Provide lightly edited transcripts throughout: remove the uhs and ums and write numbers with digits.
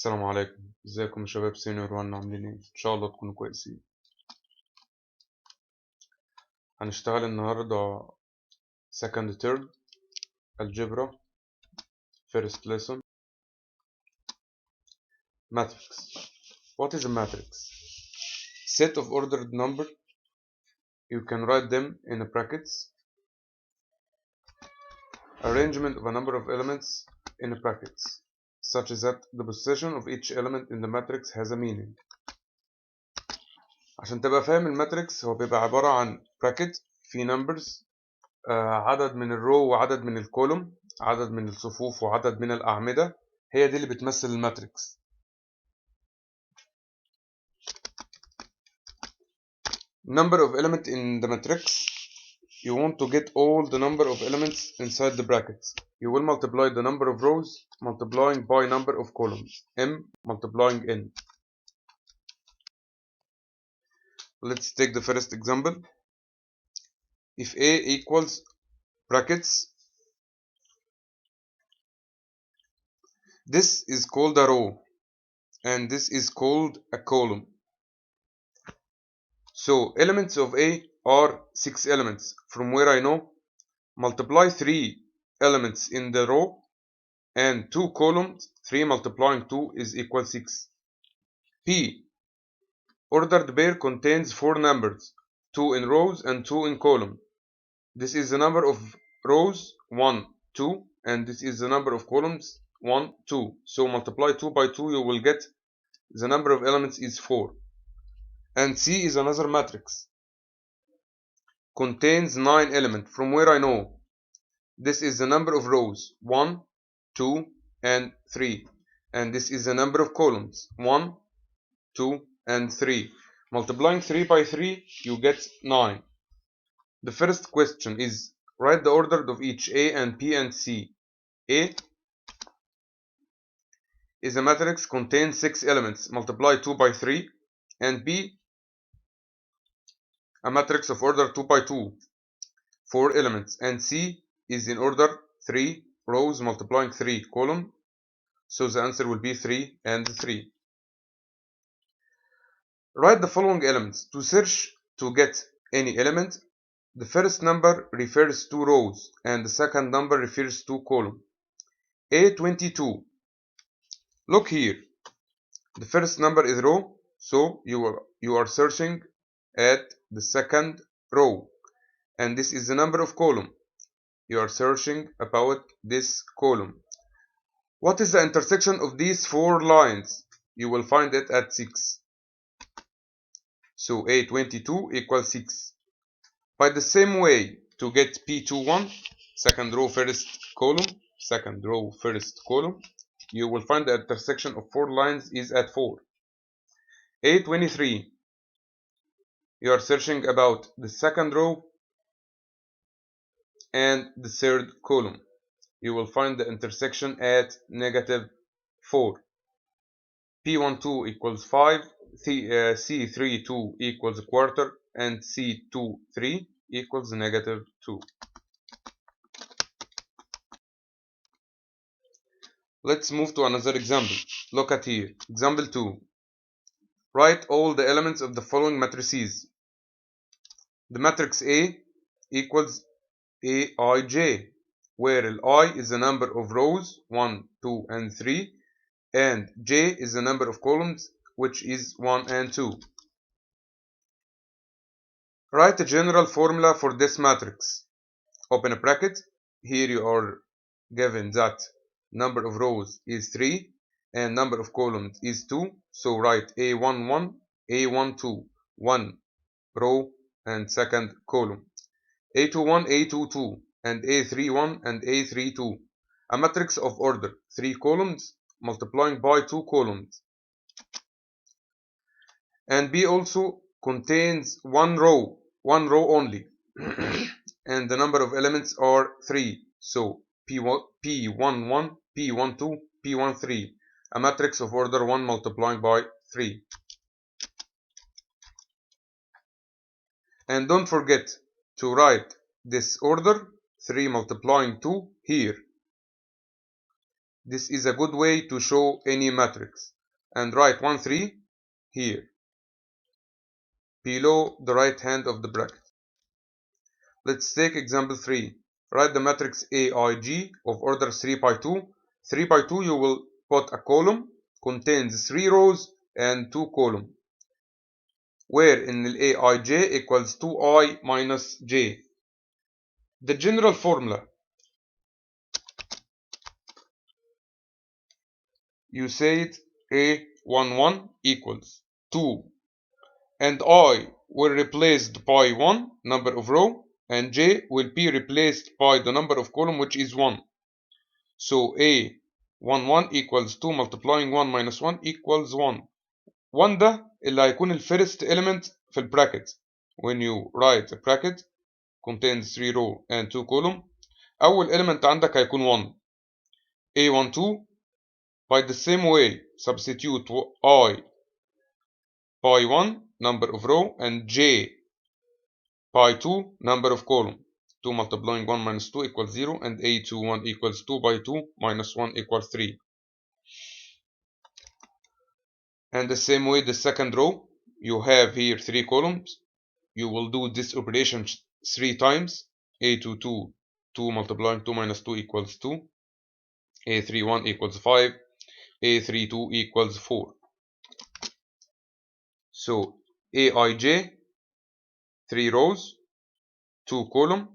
السلام عليكم، ازيكم يا شباب سينيور 1 عاملين ايه؟ ان شاء الله تكونوا كويسين. هنشتغل النهارده second term algebra first lesson matrix. What is a matrix? Set of ordered number. You can write them in brackets. Arrangement of a number of elements in brackets, such that the position of each element in the matrix has a meaning. عشان تبقى فاهم الماتريكس هو بيبقى عبارة عن bracket في numbers، عدد من الرو وعدد من الكولوم، عدد من الصفوف وعدد من الأعمدة، هي دي اللي بتمثل الماتريكس. Number of elements in the matrix. You want to get all the number of elements inside the brackets. You will multiply the number of rows multiplying by number of columns, m multiplying n. Let's take the first example. If a equals brackets, this is called a row and this is called a column. So elements of A are 6 elements. From where I know, multiply 3 elements in the row and 2 columns. 3 multiplying 2 is equal 6. P, ordered pair contains 4 numbers, 2 in rows and 2 in column. This is the number of rows 1, 2, and this is the number of columns 1, 2. So multiply 2 by 2, you will get the number of elements is 4. And C is another matrix. Contains 9 elements. From where I know, this is the number of rows 1, 2, and 3. And this is the number of columns 1, 2, and 3. Multiplying 3 by 3, you get 9. The first question is, write the order of each A and P and C. A is a matrix contains 6 elements. Multiply 2 by 3. And B, a matrix of order 2 by 2, 4 elements. And C is in order 3 rows multiplying 3 column. So the answer will be 3 and 3. Write the following elements. To search to get any element, the first number refers to rows and the second number refers to column. A22. Look here. The first number is row, so you are searching at the second row. And this is the number of column. You are searching about this column. What is the intersection of these 4 lines? You will find it at 6. So A22 equals 6. By the same way, to get P21, second row first column, you will find the intersection of 4 lines is at 4. A23, you are searching about the second row and the third column. You will find the intersection at -4. P12 equals 5, C32 equals a quarter, and C23 equals -2. Let's move to another example. Look at here. Example 2. Write all the elements of the following matrices. The matrix A equals Aij, where I is the number of rows 1, 2, and 3, and J is the number of columns, which is 1 and 2. Write a general formula for this matrix. Open a bracket. Here you are given that number of rows is 3 and number of columns is 2. So write A11, A12, 1 row and second column. A21, A22, and A31 and A32. A matrix of order 3 columns multiplying by 2 columns. And B also contains 1 row only. And the number of elements are 3. So P11, P12, P13. A matrix of order 1 multiplying by 3. And don't forget to write this order 3 multiplying 2 here. This is a good way to show any matrix. and write 1 3 here below the right hand of the bracket. Let's take example 3. Write the matrix AIG of order 3 by 2. 3 by 2 you will put a column contains 3 rows and 2 columns, where in the AIJ equals 2I minus J. The general formula, you say it A11 equals 2 and I will replaced by 1 number of row and J will be replaced by the number of column which is 1. So A11 equals 2 multiplying 1 minus 1 equals 1. 1 ده اللي هيكون الفيرست element في البراكت. When you write a bracket contains 3 row and 2 column, أول element عندك هيكون 1. A12 by the same way substitute I by 1 number of row and J by 2 number of column. 2 multiplying 1 minus 2 equals 0 and A21 equals 2 by 2 minus 1 equals 3. And the same way the second row, you have here 3 columns. You will do this operation 3 times. A22 2 multiplying 2 minus 2 equals 2. A31 equals 5. A32 equals 4. So Aij 3 rows, 2 column.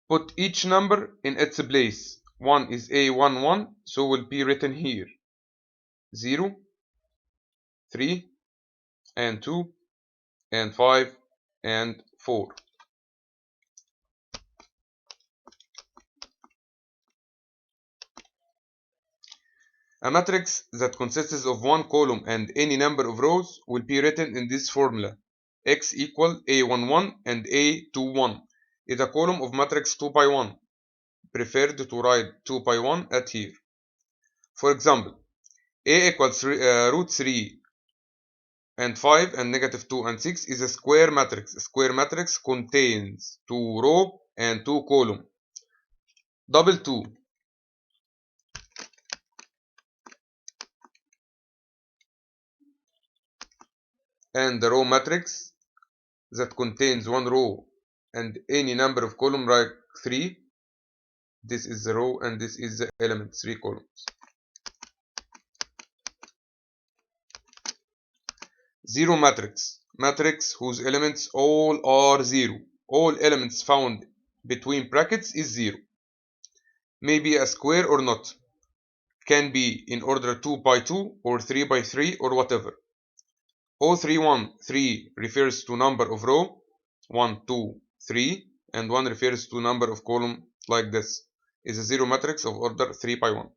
Put each number in its place. 1 is A11, so will be written here 0, 3, and 2, and 5, and 4. A matrix that consists of one column and any number of rows will be written in this formula. X equal A11 and A21 is a column of matrix 2 by 1. Preferred to write 2 by 1 at here. For example, A equals root 3 and 5 and negative 2 and 6 is a square matrix. A square matrix contains 2 row and 2 column. Double 2. And the row matrix that contains 1 row and any number of column like 3. This is the row and this is the element, 3 columns. 0 matrix. Matrix whose elements all are 0. All elements found between brackets is 0. May be a square or not. Can be in order 2 by 2 or 3 by 3 or whatever. 031 refers to number of row 1 2 3 and 1 refers to number of column like this. Is a 0 matrix of order 3 by 1.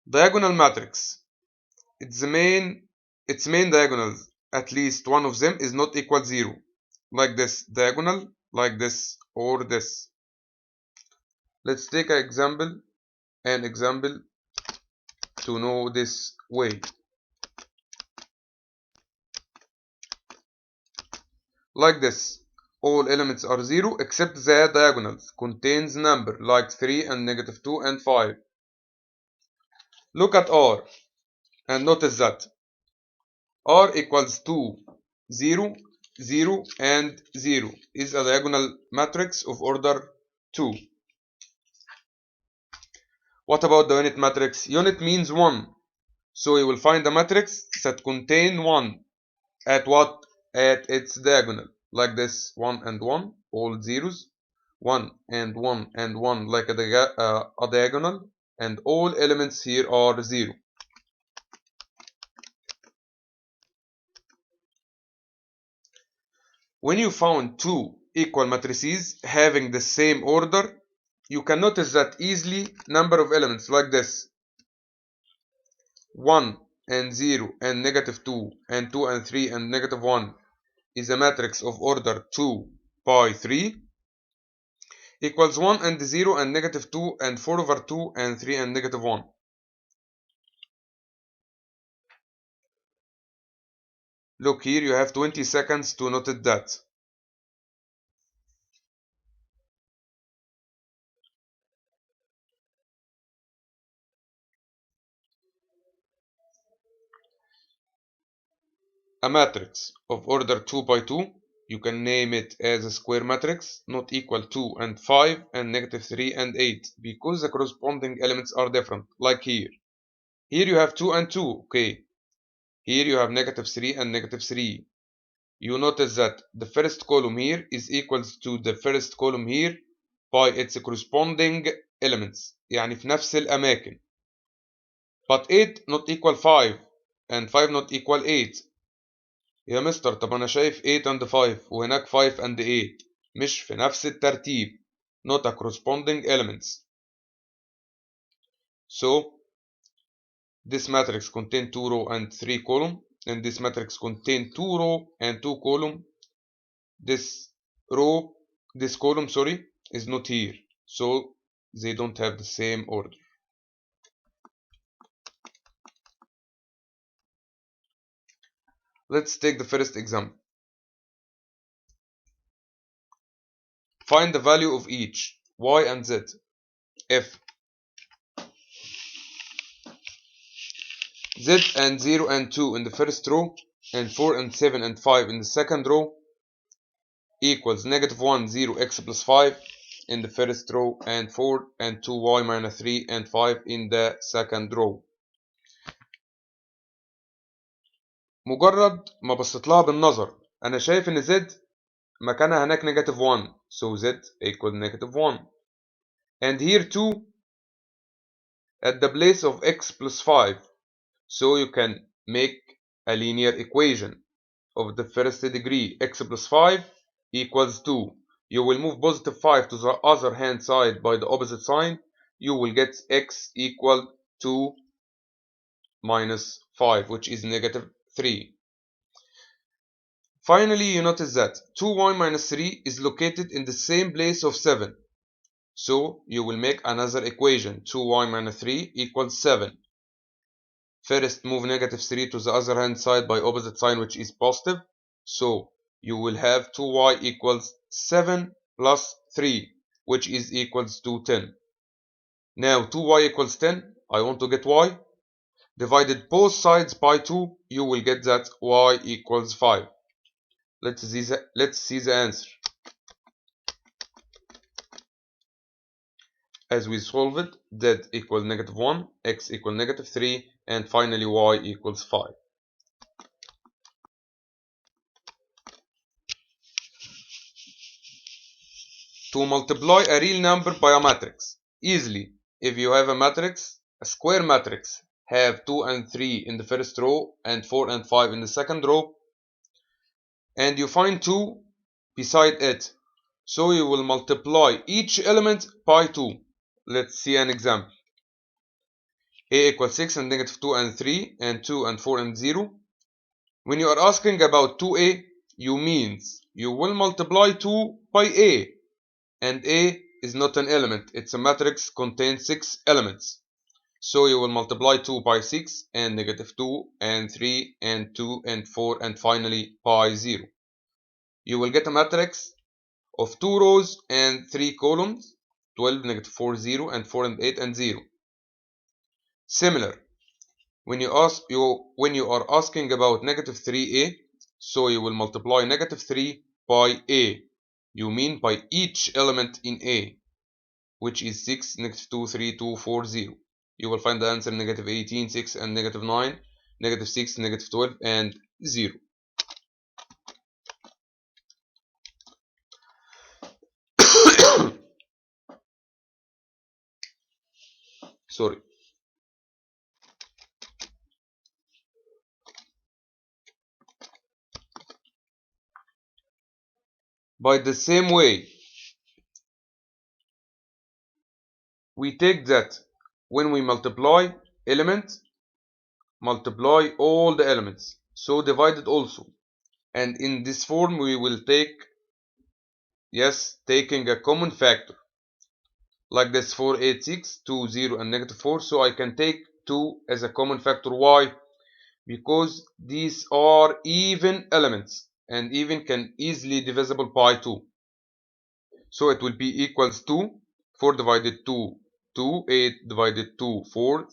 Diagonal matrix. Its main diagonals, at least one of them is not equal 0. Like this diagonal, like this, or this. Let's take an example to know this way. Like this. All elements are 0 except the diagonals contains number like 3 and negative 2 and 5. Look at R and notice that R equals 2, 0, 0 and 0 is a diagonal matrix of order 2. What about the unit matrix? Unit means 1. So we will find a matrix that contain 1 at what? At its diagonal. Like this, 1 and 1, all zeros. 1 and 1 and 1 like a diagonal. And all elements here are 0. When you found 2 equal matrices having the same order, you can notice that easily number of elements like this. 1 and 0 and negative 2 and 2 and 3 and negative 1 is a matrix of order 2 by 3 equals 1 and 0 and negative 2 and 4 over 2 and 3 and negative 1. Look here, you have 20 seconds to note that. a matrix of order 2 by 2, you can name it as a square matrix, not equal 2 and 5 and negative 3 and 8, because the corresponding elements are different, like here. Here you have 2 and 2, okay. Here you have negative 3 and negative 3. You notice that the first column here is equals to the first column here by its corresponding elements، يعني في نفس الأماكن. But 8 not equal 5 and 5 not equal 8. يا مستر طب أنا شايف 8 and 5 وهناك 5 and 8 مش في نفس الترتيب. not a corresponding elements. So this matrix contain 2 row and 3 column, and this matrix contain 2 row and 2 column. This column, sorry, is not here, so they don't have the same order. Let's take the first example. Find the value of each y and z. If z and 0 and 2 in the first row and 4 and 7 and 5 in the second row equals negative 1, 0, x plus 5 in the first row and 4 and 2y minus 3 and 5 in the second row. مجرد ما بصيت لها بالنظر أنا شايف إن z مكانها هناك negative 1, so z equals negative 1. And here 2 at the place of x plus 5, so you can make a linear equation of the first degree. X plus 5 equals 2. You will move positive 5 to the other hand side by the opposite sign. You will get x equal 2 minus 5, which is negative 3. Finally, you notice that 2y minus 3 is located in the same place of 7. So you will make another equation. 2y minus 3 equals 7. First, move negative 3 to the other hand side by opposite sign, which is positive. So you will have 2y equals 7 plus 3, which is equals to 10. Now 2y equals 10. I want to get y. Divided both sides by 2, you will get that y equals 5. Let's see the answer. As we solve it, z equals negative 1, x equals negative 3, and finally y equals 5. To multiply a real number by a matrix easily. If you have a matrix, a square matrix, have 2 and 3 in the first row and 4 and 5 in the second row, and you find 2 beside it, so you will multiply each element by 2. Let's see an example. A equals 6 and negative 2 and 3 and 2 and 4 and 0. When you are asking about 2a, you means you will multiply 2 by a, and a is not an element, it's a matrix contains 6 elements. So you will multiply 2 by 6 and negative 2 and 3 and 2 and 4 and finally by 0. You will get a matrix of 2 rows and 3 columns, 12, negative 4, 0 and 4 and 8 and 0. Similar, when you are asking about negative 3a, so you will multiply negative 3 by a. You mean by each element in a, which is 6, negative 2, 3, 2, 4, 0. You will find the answer negative 18, 6 and negative 9, negative 6, negative 12 and 0. Sorry. By the same way, we take that when we multiply element, multiply all the elements, so divided also. And in this form we will take, yes, taking a common factor. Like this 4, 8, 6, 2, 0 and negative 4, so I can take 2 as a common factor. Why? Because these are even elements, and even can easily divisible by 2. So it will be equals to 4 divided 2, 2, 8 divided 2, 4,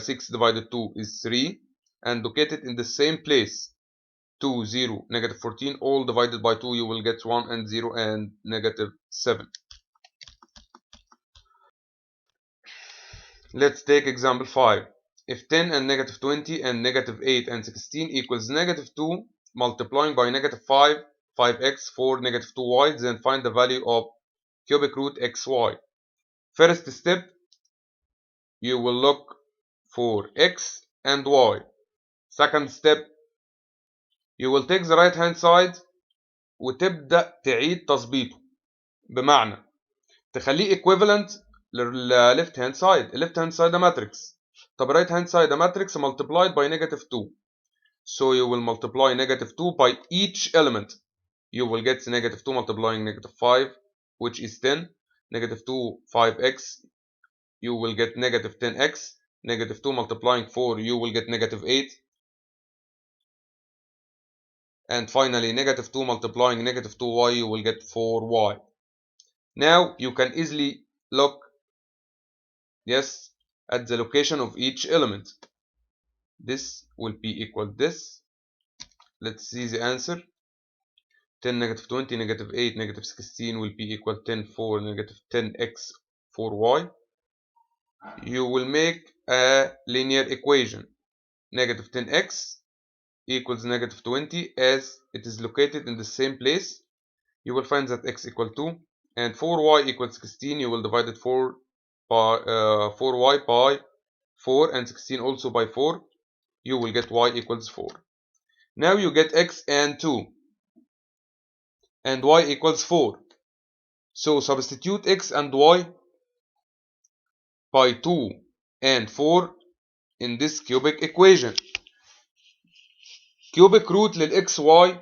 6 divided 2 is 3, and located in the same place. 2, 0, negative 14, all divided by 2, you will get 1 and 0 and negative 7. Let's take example 5. If 10 and negative 20 and negative 8 and 16 equals negative 2 multiplying by negative 5, 5x, 4, negative 2y, then find the value of cubic root xy. First step, you will look for x and y. Second step, you will take the right hand side وتبدأ تعيد تظبيطه، بمعنى تخليه equivalent لل left hand side. left hand side ده matrix، طب right hand side ده matrix multiplied by negative 2. So you will multiply negative 2 by each element. You will get negative 2 multiplying negative 5, which is 10. Negative 2, 5x, you will get negative 10x. Negative 2 multiplying 4, you will get negative 8. And finally, negative 2 multiplying negative 2y, you will get 4y. Now you can easily look, yes, at the location of each element. This will be equal this. Let's see the answer. 10, negative 20, negative 8, negative 16 will be equal 10, 4, negative 10x, 4y. You will make a linear equation. Negative 10x equals negative 20, as it is located in the same place. You will find that x equal 2, and 4y equals 16. You will divide it 4y by 4 and 16 also by 4. You will get y equals 4. Now you get x and 2 and y equals 4. So substitute x and y by 2 and 4 in this cubic equation. Cubic root للxy,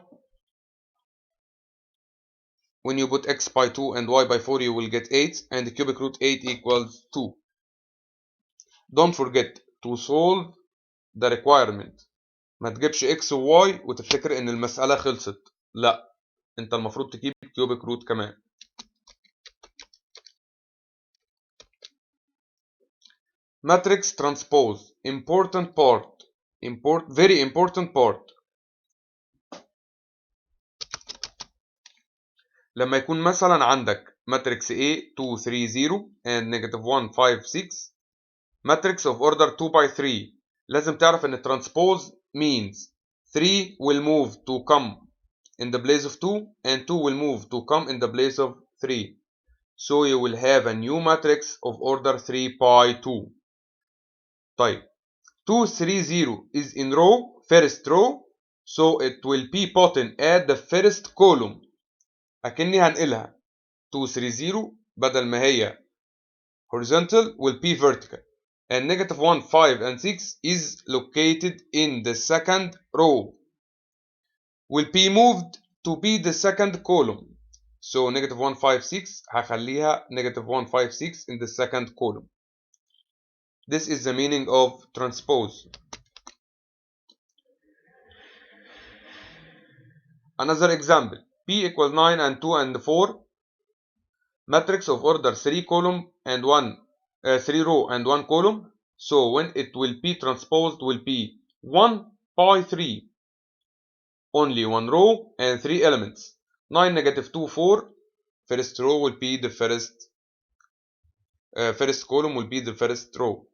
when you put x by 2 and y by 4, you will get 8, and the cubic root 8 equals 2. Don't forget to solve the requirement. ما تجيبش x و y وتفتكر ان المسألة خلصت. لا، انت المفروض تجيب cubic root كمان. Matrix transpose, important part, very important part. لما يكون مثلا عندك matrix A 2 3 0 and negative 1 5 6 matrix of order 2 by 3 لازم تعرف ان transpose means 3 will move to come in the place of 2 and 2 will move to come in the place of 3. So you will have a new matrix of order 3 by 2. طيب 2 3 0 is in row, first row, so it will be put in at the first column. أكني هنقلها 2 3 0 بدل ما هي horizontal will be vertical, and negative 1 5 and 6 is located in the second row, will be moved to be the second column. So negative 1 5 6 هخليها negative 1 5 6 in the second column. This is the meaning of transpose. Another example, P equals 9 and 2 and 4, matrix of order 3 column and 3 row and 1 column. So when it will be transposed will be 1 by 3, only 1 row and 3 elements. 9 negative 2 4, first row will be the first column will be the first row.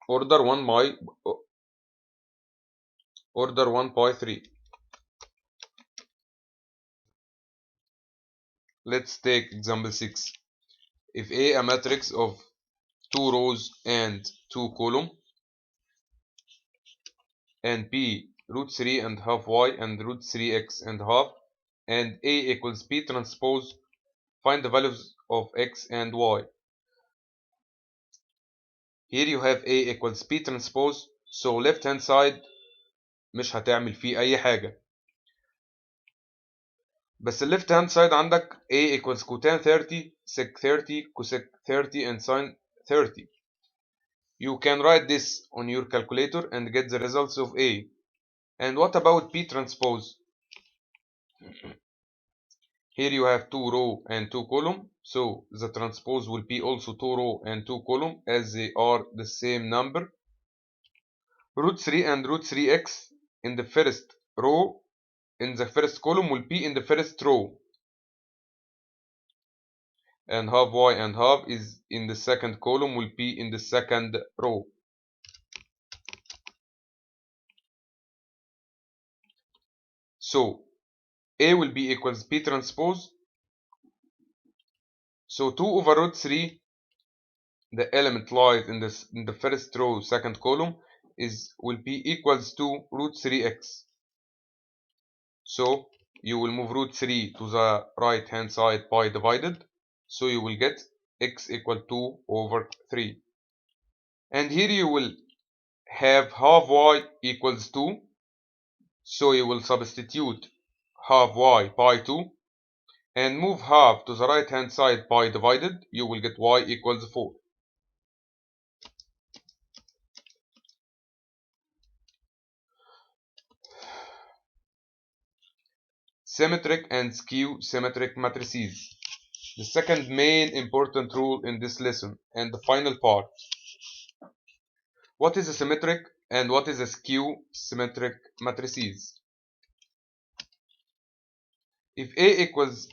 Order 1 by 3. Let's take example 6. If a matrix of 2 rows and 2 columns, and b root 3 and half y and root 3x and half, and a equals b transpose, find the values of x and y. Here you have a equals b transpose, so left hand side مش هتعمل فيه أي حاجة. بس left hand side عندك a equals cotan 30, sec 30, cosec 30 and sin 30. You can write this on your calculator and get the results of a. And what about p transpose? Here you have 2 row and 2 column, so the transpose will be also 2 row and 2 column, as they are the same number. Root 3 and root 3x in the first row in the first column will be in the first row, and half y and half is in the second column will be in the second row. So A will be equals P transpose. So 2 over root 3, the element lies in the first row, second column, will be equals to root 3x. So you will move root 3 to the right hand side by divided. So you will get x equal 2 over 3. And here you will have half y equals 2. So you will substitute half y by 2 and move half to the right hand side by divided. You will get y equals 4. Symmetric and skew symmetric matrices. The second main important rule in this lesson and the final part. What is a symmetric and what is a skew symmetric matrices? If A equals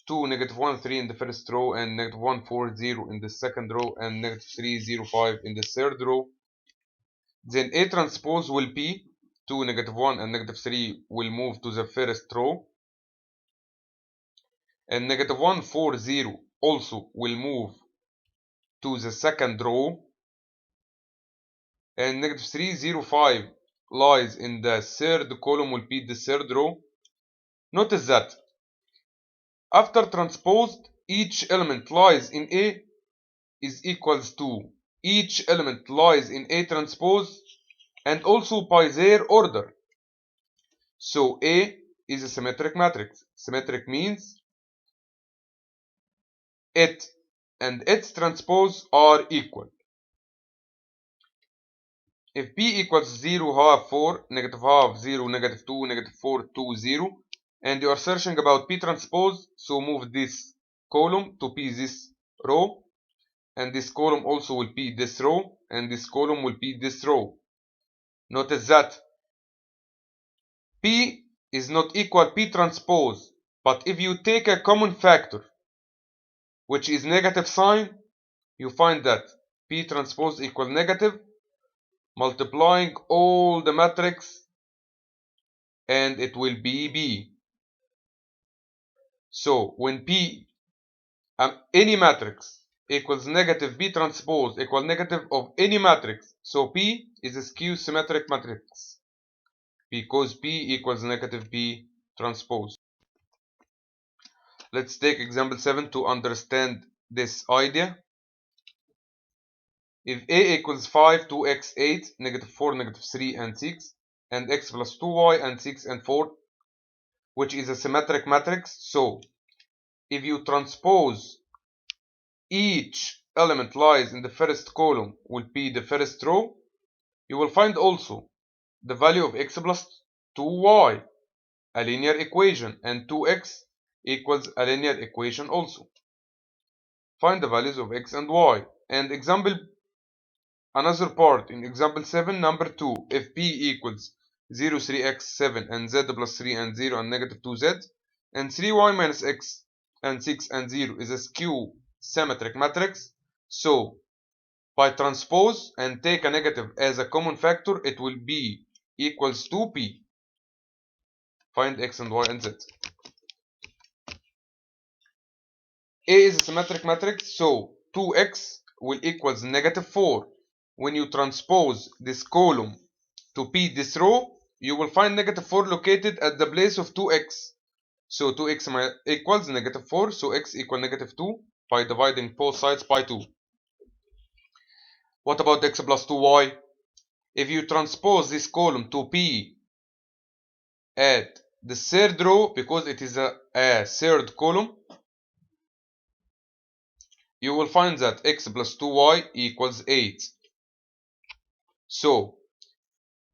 2, -1, 3 in the first row, and -1, 4, 0 in the second row, and -3, 0, 5 in the third row, then A transpose will be 2, -1, and -3 will move to the first row, and -1, 4, 0 also will move to the second row, and -3, 0, 5 lies in the third column will be the third row. Notice that after transposed, each element lies in A is equals to each element lies in A transpose and also by their order. So A is a symmetric matrix. Symmetric means it and its transpose are equal. If P equals 0, half, 4, -half, 0, -2, -4, 2, 0, and you are searching about P transpose, so move this column to P this row, and this column also will be this row, and this column will be this row. Notice that P is not equal P transpose, but if you take a common factor, which is negative sign, you find that P transpose equal negative, multiplying all the matrix, and it will be B. So when P, any matrix equals negative B transpose equal negative of any matrix, so P is a skew symmetric matrix because P equals negative B transpose. Let's take example 7 to understand this idea. If A equals 5, 2x, 8, -4, -3, and 6, and x plus 2y and 6 and 4, which is a symmetric matrix, so if you transpose each element lies in the first column will be the first row, you will find also the value of x plus 2y, a linear equation, and 2x equals a linear equation also. Find the values of x and y. And another part in example 7, number 2, if p equals 0, 3x, 7, and z plus 3 and 0 and -2z, and 3y minus x and 6 and 0 is a skew symmetric matrix, so by transpose and take a negative as a common factor, it will be equals to p. Find x and y and z. A is a symmetric matrix, so 2x will equals -4. When you transpose this column to P this row, you will find -4 located at the place of 2x. So 2x equals -4, so x equal -2 by dividing both sides by 2. What about x plus 2y? If you transpose this column to P at the third row, because it is a third column, you will find that x plus 2y equals 8. So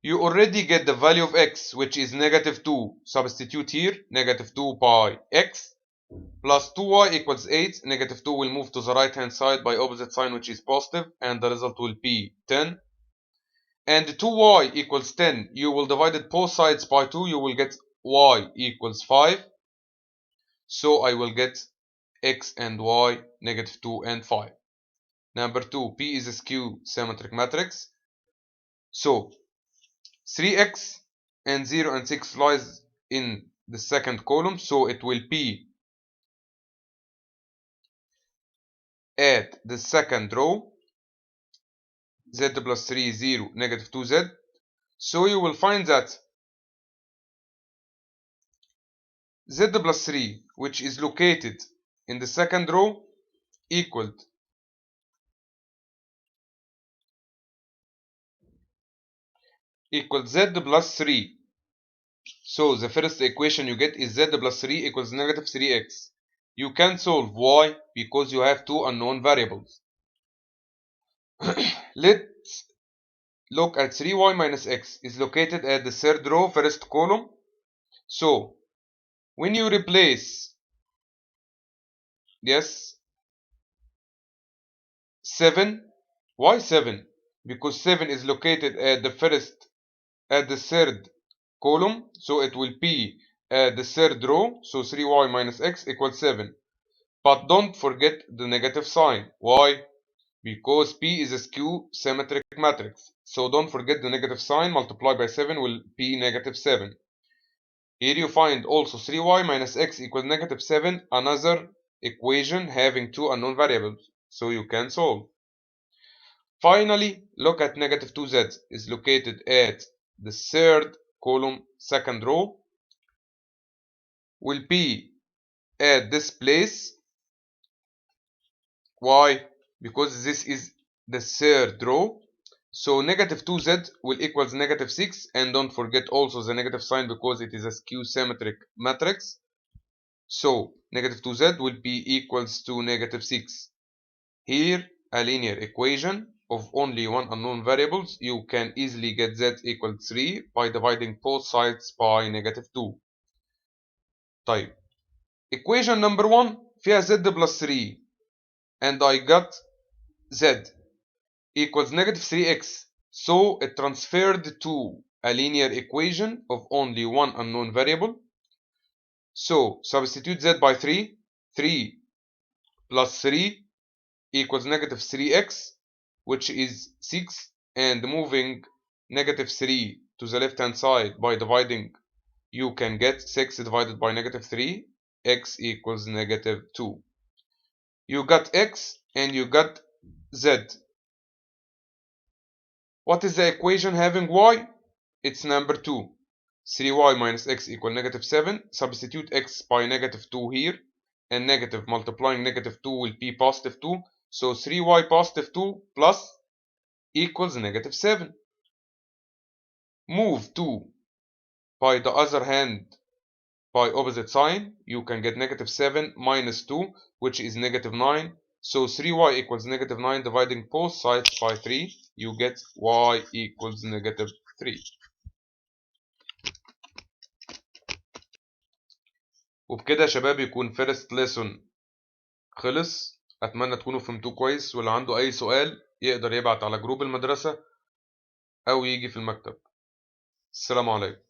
you already get the value of x, which is -2. Substitute here, -2 by x plus 2y equals 8. -2 will move to the right hand side by opposite sign, which is positive, and the result will be 10. and 2y equals 10, you will divide it both sides by 2, you will get y equals 5. So I will get x and y, negative 2 and 5. Number 2, P is a skew symmetric matrix. So 3x and 0 and 6 lies in the second column, so it will be at the second row, z plus 3, 0, negative 2z. So you will find that z plus 3, which is located in the second row, equals z plus 3. So the first equation you get is z plus 3 equals negative 3x. You can solve. Why? Because you have two unknown variables. Let's look at 3y minus x is located at the third row, first column. So when you replace 7, why 7? Because 7 is located at the third column, so it will be the third row, so 3y minus x equals 7. But don't forget the negative sign. Why? Because P is a skew symmetric matrix, so don't forget the negative sign. Multiplied by 7 will be negative 7. Here you find also 3y minus x equals negative 7, another equation having two unknown variables, so you can solve. Finally, look at negative 2z is located at the third column, second row, will be at this place. Why? Because this is the third row, so negative 2z will equals negative 6, and don't forget also the negative sign because it is a skew symmetric matrix. So negative 2z will be equals to negative 6. Here a linear equation of only one unknown variables. You can easily get z equals 3 by dividing both sides by negative 2. طيب equation number 1 فيها z plus 3 and I got z equals negative 3x, so it transferred to a linear equation of only one unknown variable. So substitute z by 3. 3 plus 3 equals negative 3x, which is 6, and moving negative 3 to the left hand side by dividing, you can get 6 divided by negative 3, x equals negative 2. You got x and you got z. What is the equation having y? It's number 2. 3y minus x equal negative 7. Substitute x by negative 2 here, and negative multiplying negative 2 will be positive 2. So 3y positive 2 plus equals negative 7. Move 2 by the other hand by opposite sign. You can get negative 7 minus 2, which is negative 9. So 3y equals negative 9. Dividing both sides by 3, you get y equals negative 3. وبكده يا شباب يكون فيرست ليسون خلص. اتمنى تكونوا فهمتوه كويس، واللي عنده اي سؤال يقدر يبعت على جروب المدرسة او يجي في المكتب. السلام عليكم.